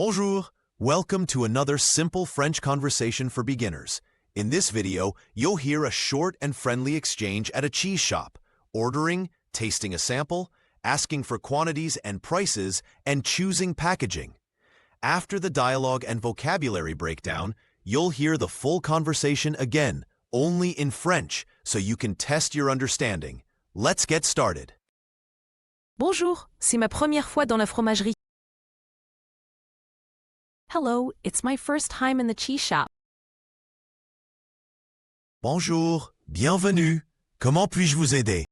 Bonjour! Welcome to another simple French conversation for beginners. In this video, you'll hear a short and friendly exchange at a cheese shop, ordering, tasting a sample, asking for quantities and prices, and choosing packaging. After the dialogue and vocabulary breakdown, you'll hear the full conversation again, only in French, so you can test your understanding. Let's get started. Bonjour, c'est ma première fois dans la fromagerie. Hello, it's my first time in the cheese shop. Bonjour, bienvenue. Comment puis-je vous aider?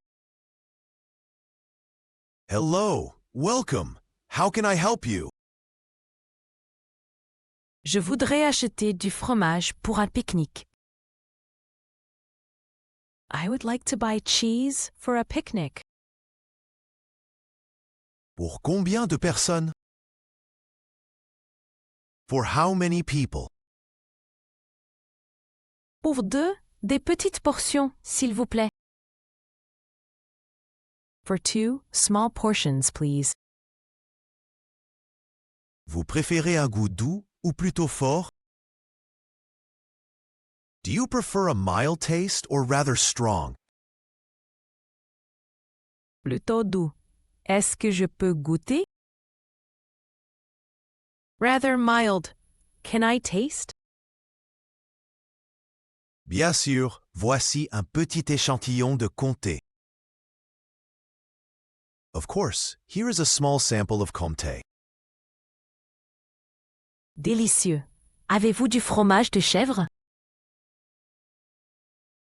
Hello, welcome. How can I help you? Je voudrais acheter du fromage pour un pique-nique. I would like to buy cheese for a picnic. Pour combien de personnes? For how many people? Pour deux, des petites portions, s'il vous plaît. For two, small portions, please. Vous préférez un goût doux ou plutôt fort? Do you prefer a mild taste or rather strong? Plutôt doux. Est-ce que je peux goûter? Rather mild. Can I taste? Bien sûr, voici un petit échantillon de comté. Of course, here is a small sample of comté. Délicieux. Avez-vous du fromage de chèvre?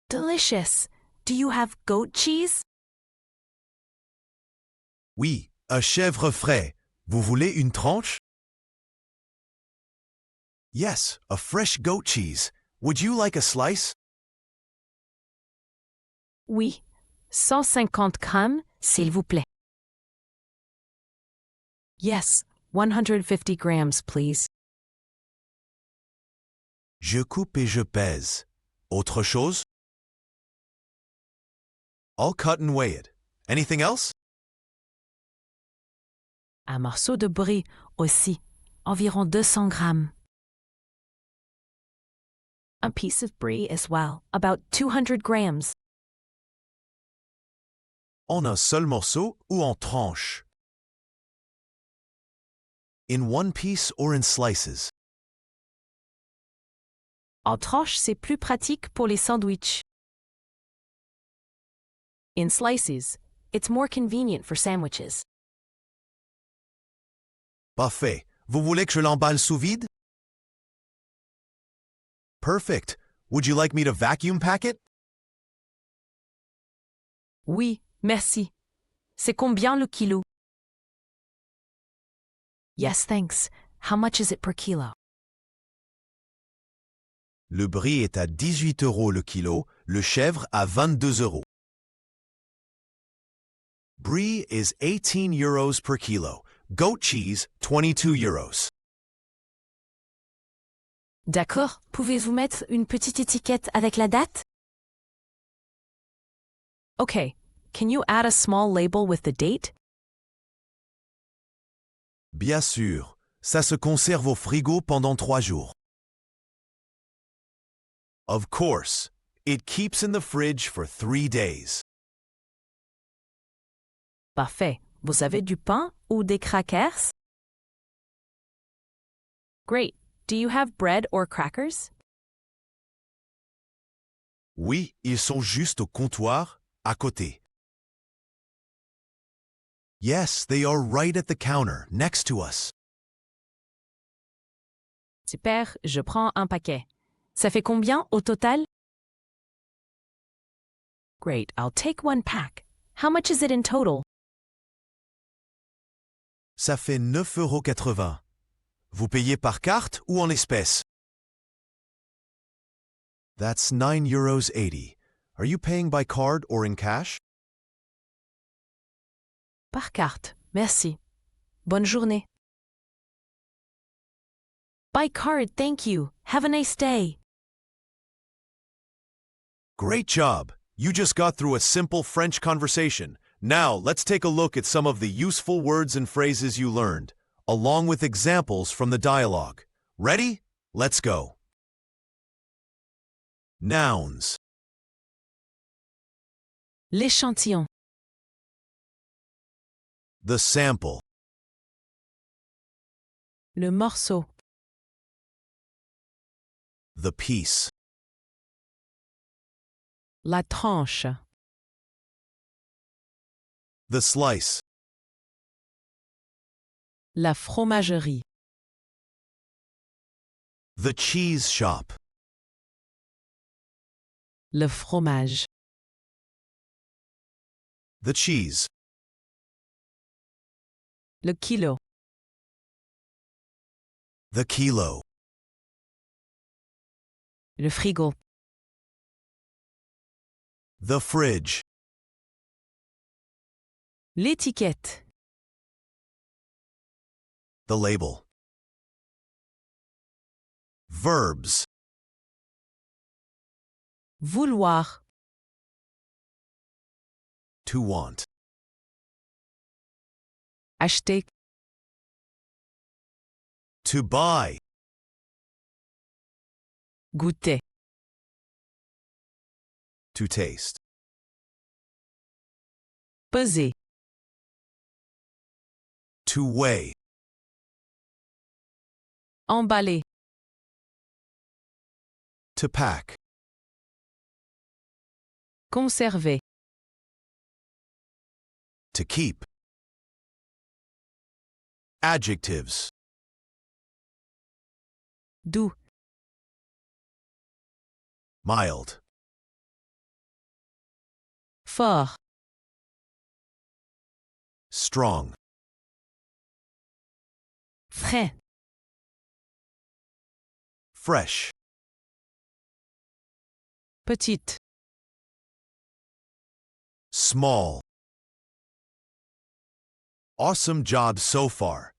Delicious. Do you have goat cheese? Oui, un chèvre frais. Vous voulez une tranche? Yes, a fresh goat cheese. Would you like a slice? Oui. 150 grammes, s'il vous plaît. Yes, 150 grams, please. Je coupe et je pèse. Autre chose? I'll cut and weigh it. Anything else? Un morceau de brie aussi, environ 200 grammes. A piece of brie as well, about 200 grams. En un seul morceau ou en tranches? In one piece or in slices? En tranches, c'est plus pratique pour les sandwichs. In slices, it's more convenient for sandwiches. Parfait. Vous voulez que je l'emballe sous vide? Perfect. Would you like me to vacuum pack it? Oui, merci. C'est combien le kilo? Yes, thanks. How much is it per kilo? Le brie est à 18 € le kilo, le chèvre à 22 €. Brie is 18 euros per kilo. Goat cheese, 22 euros. D'accord. Pouvez-vous mettre une petite étiquette avec la date? Okay. Can you add a small label with the date? Bien sûr, ça se conserve au frigo pendant 3 jours. Of course, it keeps in the fridge for 3 days. Parfait. Vous avez du pain ou des crackers? Great. Do you have bread or crackers? Oui, ils sont juste au comptoir, à côté. Yes, they are right at the counter, next to us. Super, je prends un paquet. Ça fait combien au total? Great, I'll take one pack. How much is it in total? Ça fait 9,80 €. Vous payez par carte ou en espèces? That's 9,80 €. Are you paying by card or in cash? Par carte, merci. Bonne journée. By card, thank you. Have a nice day. Great job! You just got through a simple French conversation. Now, let's take a look at some of the useful words and phrases you learned. along with examples from the dialogue. Ready? Let's go. Nouns. L'échantillon. The sample. Le morceau. The piece. La tranche. The slice. La fromagerie. The cheese shop. Le fromage. The cheese. Le kilo. The kilo. Le frigo. The fridge. L'étiquette. The label. Verbs. Vouloir. To want. Acheter. To buy. Goûter. To taste. Peser. To weigh. Emballer. To pack. Conserver. To keep. Adjectives. Doux. Mild. Fort. Strong. Frais. Fresh. Petite. Small. Awesome job so far.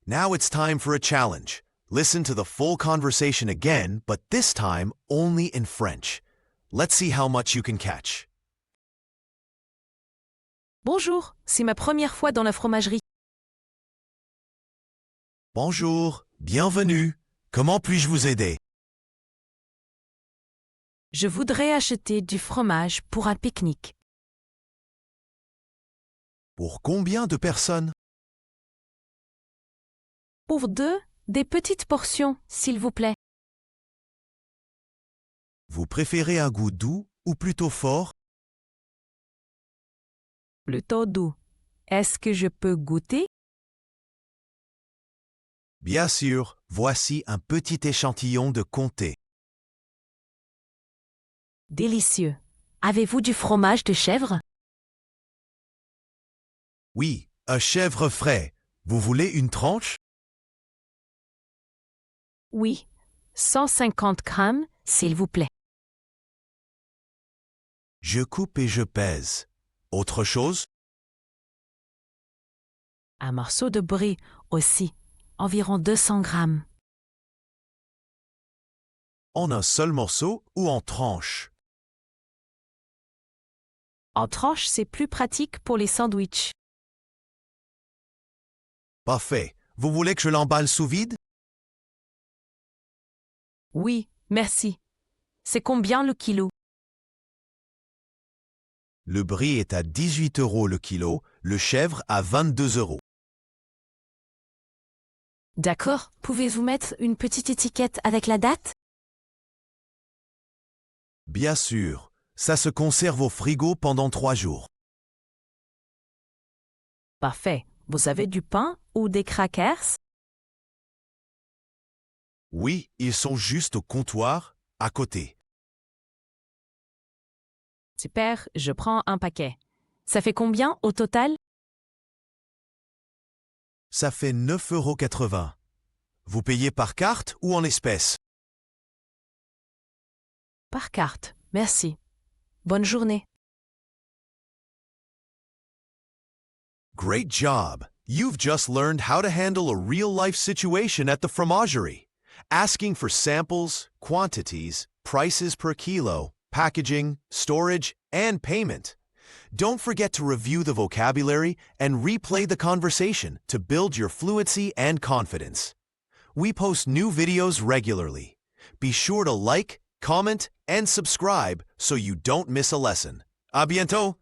Now it's time for a challenge. Listen to the full conversation again, but this time only in French. Let's see how much you can catch. Bonjour, c'est ma première fois dans la fromagerie. Bonjour, bienvenue. Comment puis-je vous aider? Je voudrais acheter du fromage pour un pique-nique. Pour combien de personnes? Pour deux, des petites portions, s'il vous plaît. Vous préférez un goût doux ou plutôt fort? Plutôt doux. Est-ce que je peux goûter? Bien sûr, voici un petit échantillon de comté. Délicieux. Avez-vous du fromage de chèvre? Oui, un chèvre frais. Vous voulez une tranche? Oui. 150 grammes, s'il vous plaît. Je coupe et je pèse. Autre chose? Un morceau de brie aussi. Environ 200 grammes. En un seul morceau ou en tranche? En tranche, c'est plus pratique pour les sandwichs. Parfait. Vous voulez que je l'emballe sous vide? Oui, merci. C'est combien le kilo? Le brie est à 18 € le kilo, le chèvre à 22 €. D'accord. Pouvez-vous mettre une petite étiquette avec la date? Bien sûr, ça se conserve au frigo pendant 3 jours. Parfait. Vous avez du pain ou des crackers? Oui, ils sont juste au comptoir, à côté. Super, je prends un paquet. Ça fait combien au total? Ça fait 9,80 €. Vous payez par carte ou en espèces? Par carte, merci. Bonne journée. Great job! You've just learned how to handle a real-life situation at the fromagerie. Asking for samples, quantities, prices per kilo, packaging, storage, and payment. Don't forget to review the vocabulary and replay the conversation to build your fluency and confidence. We post new videos regularly. Be sure to like, comment, and subscribe so you don't miss a lesson. A bientôt!